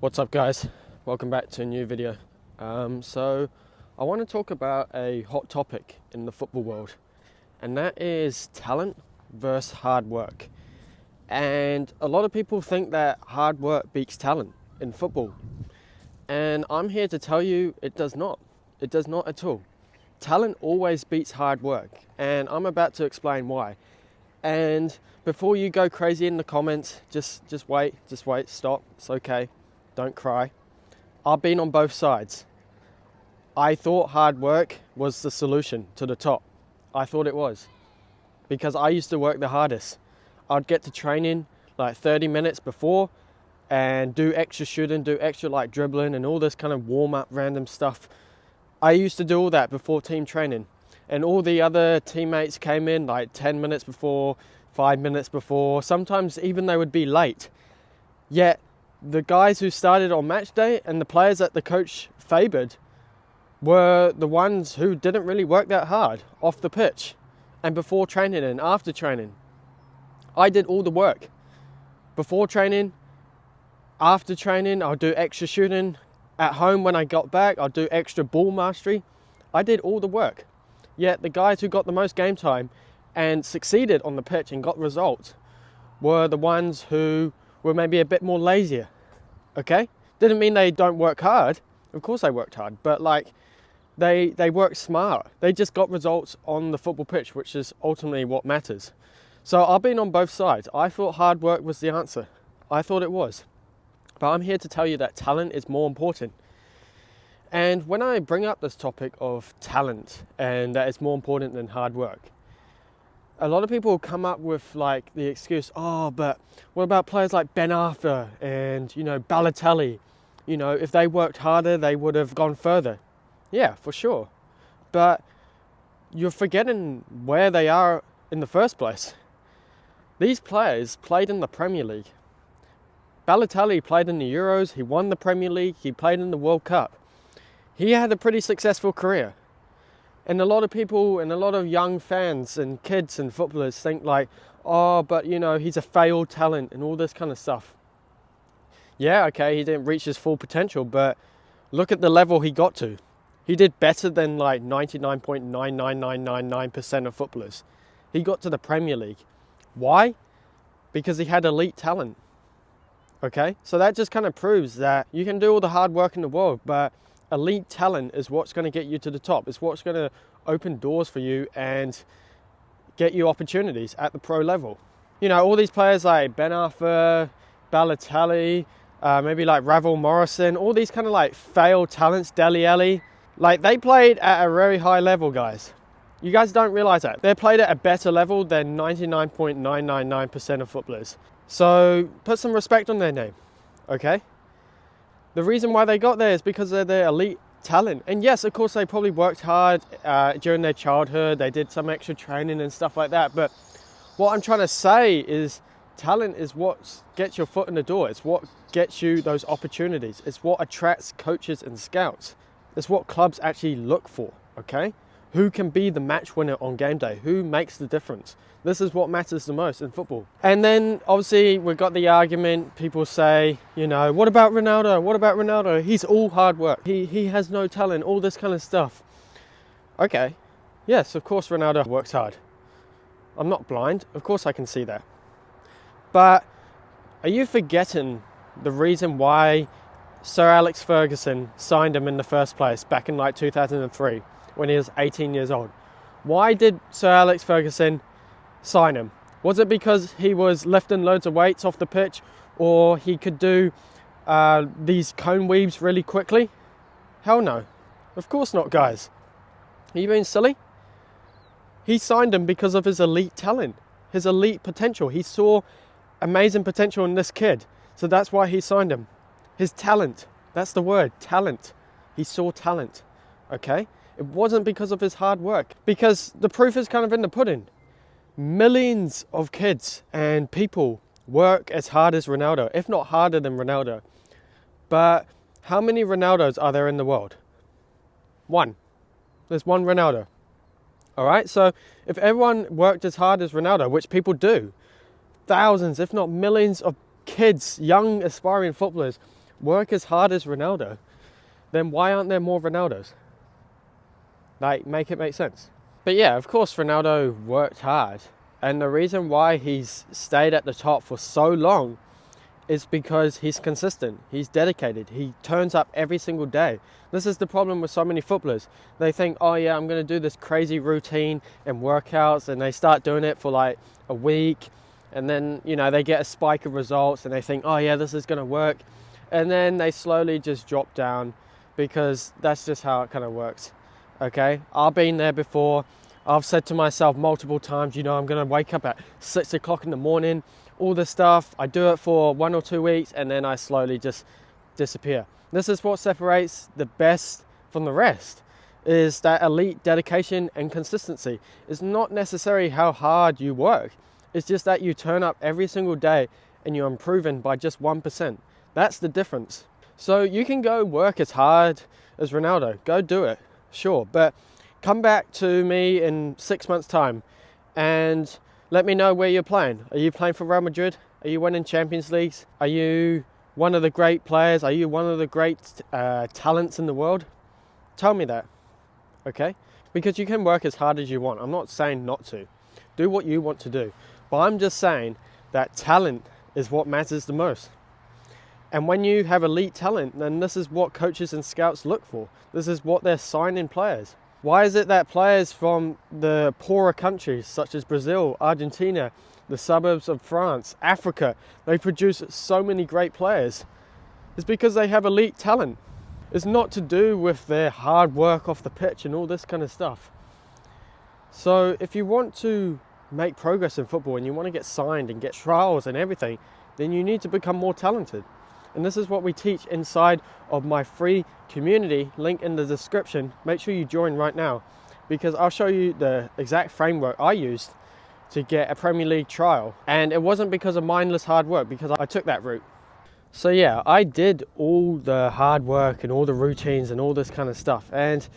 What's up, guys? Welcome back to a new video. So I want to talk about a hot topic in the football world, and that is talent versus hard work. And a lot of people think that hard work beats talent in football, and I'm here to tell you it does not. It does not at all. Talent always beats hard work, and I'm about to explain why. And before you go crazy in the comments, just wait, stop. It's okay. Don't cry. I've been on both sides. I thought hard work was the solution to the top. I thought it was. Because I used to work the hardest. I'd get to training like 30 minutes before and do extra shooting, do extra like dribbling and all this kind of warm up random stuff. I used to do all that before team training. And all the other teammates came in like 10 minutes before, 5 minutes before. Sometimes even they would be late. Yet the guys who started on match day and the players that the coach favoured were the ones who didn't really work that hard off the pitch and before training and after training. I did all the work. Before training, after training, I'll do extra shooting. At home when I got back, I'll do extra ball mastery. I did all the work. Yet the guys who got the most game time and succeeded on the pitch and got results were the ones who were maybe a bit more lazier, okay? Didn't mean they don't work hard. Of course they worked hard, but like they worked smart. They just got results on the football pitch, which is ultimately what matters. So I've been on both sides. I thought hard work was the answer. I thought it was. But I'm here to tell you that talent is more important. And when I bring up this topic of talent and that it's more important than hard work, a lot of people come up with like the excuse, oh, but what about players like Ben Arthur and, Balotelli? If they worked harder, they would have gone further. Yeah, for sure. But you're forgetting where they are in the first place. These players played in the Premier League. Balotelli played in the Euros, he won the Premier League, he played in the World Cup. He had a pretty successful career. And a lot of people and a lot of young fans and kids and footballers think like, oh, but he's a failed talent and all this kind of stuff. Yeah, okay, he didn't reach his full potential, but look at the level he got to. He did better than like 99.99999% of footballers. He got to the Premier League. Why? Because he had elite talent. Okay, so that just kind of proves that you can do all the hard work in the world, but elite talent is what's going to get you to the top. It's what's going to open doors for you and get you opportunities at the pro level. All these players like Ben Arthur, Balotelli, maybe like Ravel Morrison, all these kind of like failed talents, Dele Alli, like they played at a very high level, guys. You guys don't realize that. They played at a better level than 99.999% of footballers. So put some respect on their name, okay? The reason why they got there is because of their elite talent. And yes, of course, they probably worked hard during their childhood. They did some extra training and stuff like that. But what I'm trying to say is talent is what gets your foot in the door. It's what gets you those opportunities. It's what attracts coaches and scouts. It's what clubs actually look for, okay? Who can be the match winner on game day? Who makes the difference? This is what matters the most in football. And then obviously we've got the argument, people say, what about Ronaldo? What about Ronaldo? He's all hard work. He has no talent, all this kind of stuff. Okay, yes, of course Ronaldo works hard. I'm not blind, of course I can see that. But are you forgetting the reason why Sir Alex Ferguson signed him in the first place back in like 2003 when he was 18 years old? Why did Sir Alex Ferguson sign him? Was it because he was lifting loads of weights off the pitch, or he could do these cone weaves really quickly? Hell no. Of course not, guys. Are you being silly? He signed him because of his elite talent, his elite potential. He saw amazing potential in this kid, so that's why he signed him. His talent, that's the word, talent. He saw talent, okay? It wasn't because of his hard work, because the proof is kind of in the pudding. Millions of kids and people work as hard as Ronaldo, if not harder than Ronaldo. But how many Ronaldos are there in the world? One. There's one Ronaldo. All right, so if everyone worked as hard as Ronaldo, which people do, thousands, if not millions of kids, young aspiring footballers work as hard as Ronaldo, then why aren't there more Ronaldos? Like, make it make sense. But yeah, of course Ronaldo worked hard, and the reason why he's stayed at the top for so long is because he's consistent, he's dedicated, he turns up every single day. This is the problem with so many footballers. They think, oh yeah, I'm going to do this crazy routine and workouts, and they start doing it for like a week, and then, you know, they get a spike of results and they think, oh yeah, this is going to work, and then they slowly just drop down, because that's just how it kind of works. Okay, I've been there before. I've said to myself multiple times, you know, I'm going to wake up at 6 o'clock in the morning, all this stuff. I do it for 1 or 2 weeks, and then I slowly just disappear. This is what separates the best from the rest, is that elite dedication and consistency. It's not necessarily how hard you work. It's just that you turn up every single day and you're improving by just 1%. That's the difference. So you can go work as hard as Ronaldo. Go do it, sure. But come back to me in 6 months' time and let me know where you're playing. Are you playing for Real Madrid? Are you winning Champions Leagues? Are you one of the great players? Are you one of the great talents in the world? Tell me that, okay? Because you can work as hard as you want. I'm not saying not to. Do what you want to do. But I'm just saying that talent is what matters the most. And when you have elite talent, then this is what coaches and scouts look for. This is what they're signing players. Why is it that players from the poorer countries such as Brazil, Argentina, the suburbs of France, Africa, they produce so many great players? It's because they have elite talent. It's not to do with their hard work off the pitch and all this kind of stuff. So if you want to make progress in football and you want to get signed and get trials and everything, then you need to become more talented. And this is what we teach inside of my free community, link in the description. Make sure you join right now, because I'll show you the exact framework I used to get a Premier League trial. And it wasn't because of mindless hard work, because I took that route. So yeah, I did all the hard work and all the routines and all this kind of stuff. And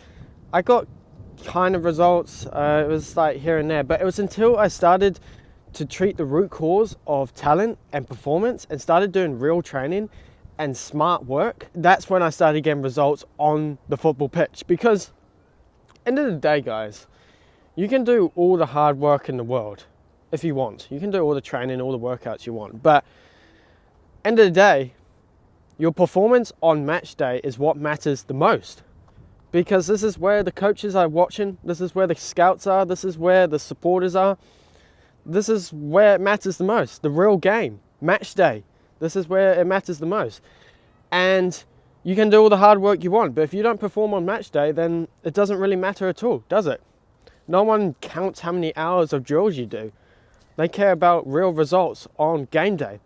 I got kind of results. It was like here and there, but it was until I started to treat the root cause of talent and performance and started doing real training and smart work, that's when I started getting results on the football pitch. Because end of the day, guys, you can do all the hard work in the world if you want. You can do all the training, all the workouts you want, but end of the day, your performance on match day is what matters the most. Because this is where the coaches are watching, this is where the scouts are, this is where the supporters are. This is where it matters the most, the real game, match day. This is where it matters the most. And you can do all the hard work you want, but if you don't perform on match day, then it doesn't really matter at all, does it? No one counts how many hours of drills you do. They care about real results on game day.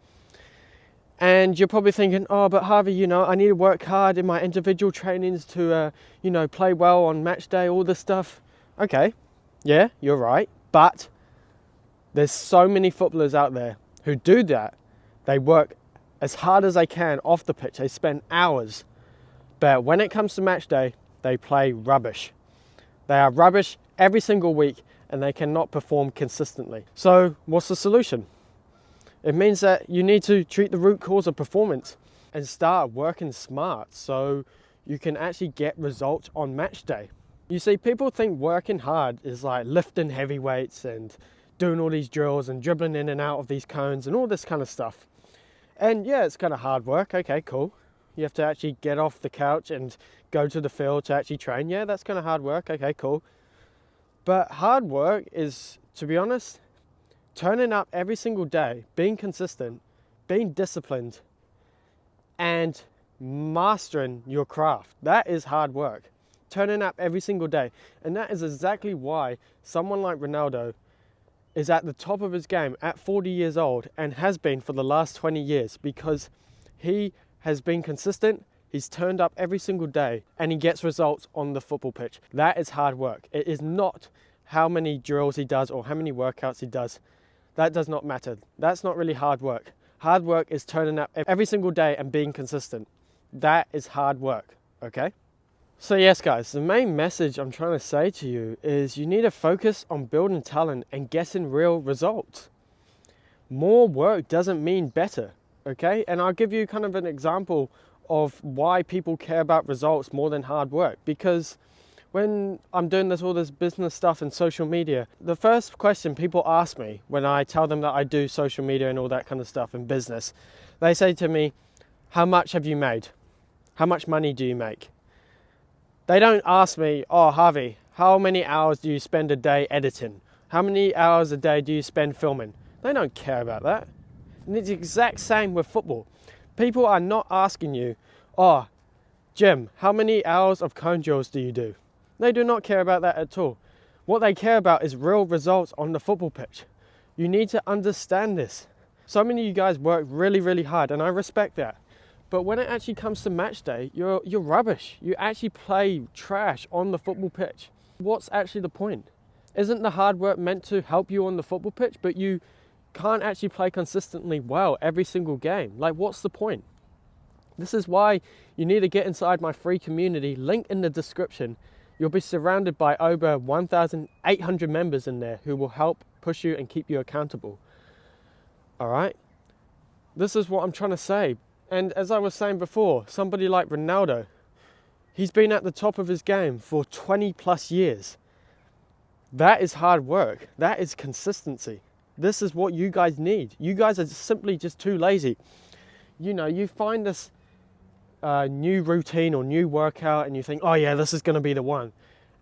And you're probably thinking, oh, but Harvey, you know, I need to work hard in my individual trainings to, you know, play well on match day, all this stuff. Okay, yeah, you're right, but there's so many footballers out there who do that. They work as hard as they can off the pitch. They spend hours. But when it comes to match day, they play rubbish. They are rubbish every single week and they cannot perform consistently. So what's the solution? It means that you need to treat the root cause of performance and start working smart so you can actually get results on match day. You see, people think working hard is like lifting heavy weights and doing all these drills and dribbling in and out of these cones and all this kind of stuff. And yeah, it's kind of hard work. Okay, cool. You have to actually get off the couch and go to the field to actually train. Yeah, that's kind of hard work. Okay, cool. But hard work is, to be honest, turning up every single day, being consistent, being disciplined, and mastering your craft. That is hard work. Turning up every single day. And that is exactly why someone like Ronaldo is at the top of his game at 40 years old and has been for the last 20 years, because he has been consistent, he's turned up every single day, and he gets results on the football pitch. That is hard work. It is not how many drills he does or how many workouts he does. That does not matter. That's not really hard work. Hard work is turning up every single day and being consistent. That is hard work, okay? So yes, guys, the main message I'm trying to say to you is you need to focus on building talent and getting real results. More work doesn't mean better, okay? And I'll give you kind of an example of why people care about results more than hard work. Because when I'm doing all this business stuff and social media, the first question people ask me when I tell them that I do social media and all that kind of stuff in business, they say to me, how much have you made? How much money do you make? They don't ask me, oh Harvey, how many hours do you spend a day editing? How many hours a day do you spend filming? They don't care about that. And it's the exact same with football. People are not asking you, oh, Jim, how many hours of cone drills do you do? They do not care about that at all. What they care about is real results on the football pitch. You need to understand this. So many of you guys work really, really hard, and I respect that. But when it actually comes to match day, you're rubbish. You actually play trash on the football pitch. What's actually the point? Isn't the hard work meant to help you on the football pitch, but you can't actually play consistently well every single game? Like, what's the point? This is why you need to get inside my free community, link in the description. You'll be surrounded by over 1,800 members in there who will help push you and keep you accountable. All right? This is what I'm trying to say. And as I was saying before, somebody like Ronaldo, he's been at the top of his game for 20 plus years. That is hard work. That is consistency. This is what you guys need. You guys are simply just too lazy. You know, you find this new routine or new workout and you think, oh yeah, this is going to be the one.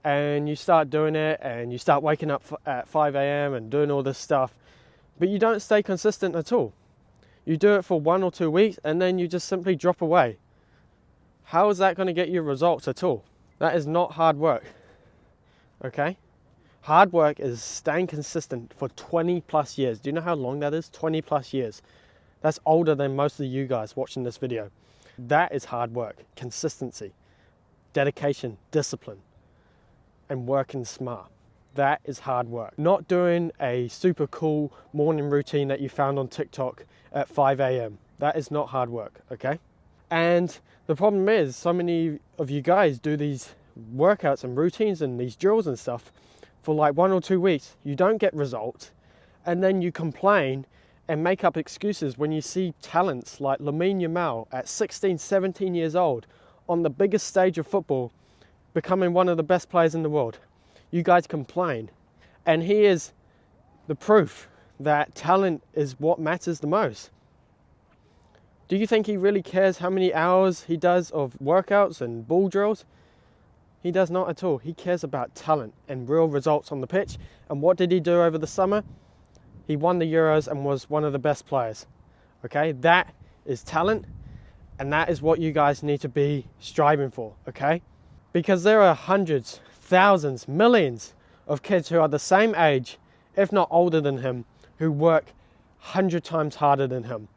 And you start doing it and you start waking up at 5 a.m. and doing all this stuff. But you don't stay consistent at all. You do it for 1 or 2 weeks and then you just simply drop away. How is that going to get you results at all? That is not hard work. Okay? Hard work is staying consistent for 20 plus years. Do you know how long that is? 20 plus years. That's older than most of you guys watching this video. That is hard work, consistency, dedication, discipline, and working smart. That is hard work. Not doing a super cool morning routine that you found on TikTok at 5 a.m. That is not hard work, okay? And the problem is, so many of you guys do these workouts and routines and these drills and stuff for like 1 or 2 weeks. You don't get results, and then you complain and make up excuses when you see talents like Lamine Yamal at 16, 17 years old on the biggest stage of football becoming one of the best players in the world. You guys complain, and he is the proof that talent is what matters the most. Do you think he really cares how many hours he does of workouts and ball drills? He does not at all. He cares about talent and real results on the pitch. And what did he do over the summer? He won the Euros and was one of the best players. Okay, that is talent, and that is what you guys need to be striving for, okay? Because there are hundreds, thousands, millions of kids who are the same age, if not older than him, who work 100 times harder than him.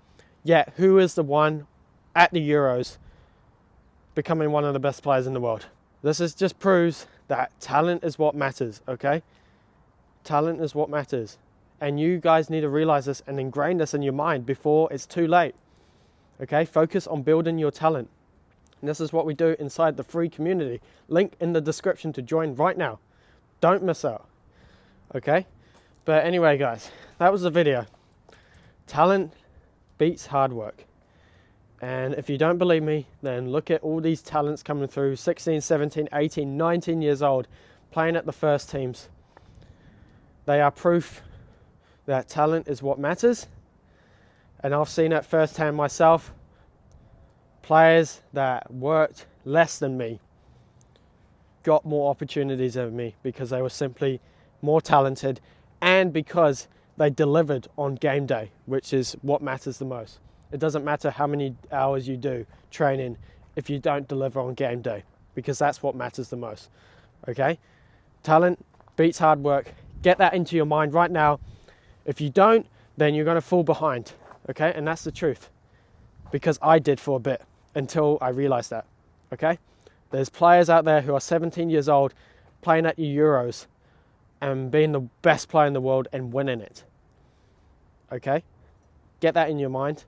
Yet, who is the one at the Euros becoming one of the best players in the world? This is just proves that talent is what matters, okay? Talent is what matters. And you guys need to realize this and ingrain this in your mind before it's too late. Okay, focus on building your talent. And this is what we do inside the free community. Link in the description to join right now. Don't miss out. Okay? But anyway, guys, that was the video. Talent beats hard work. And if you don't believe me, then look at all these talents coming through, 16, 17, 18, 19 years old, playing at the first teams. They are proof that talent is what matters. And I've seen it firsthand myself. Players that worked less than me got more opportunities than me because they were simply more talented and because they delivered on game day, which is what matters the most. It doesn't matter how many hours you do training if you don't deliver on game day, because that's what matters the most, okay? Talent beats hard work. Get that into your mind right now. If you don't, then you're going to fall behind, okay? And that's the truth, because I did for a bit until I realized that, okay? There's players out there who are 17 years old playing at your Euros and being the best player in the world and winning it, okay? Get that in your mind.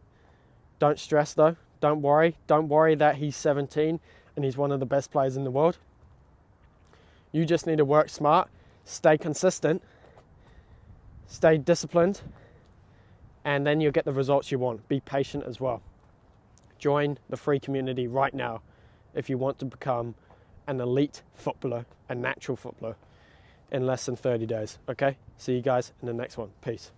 Don't stress though. Don't worry. Don't worry that he's 17 and he's one of the best players in the world. You just need to work smart, stay consistent, stay disciplined, and then you'll get the results you want. Be patient as well. Join the free community right now if you want to become an elite footballer, a natural footballer, in less than 30 days. Okay? See you guys in the next one. Peace.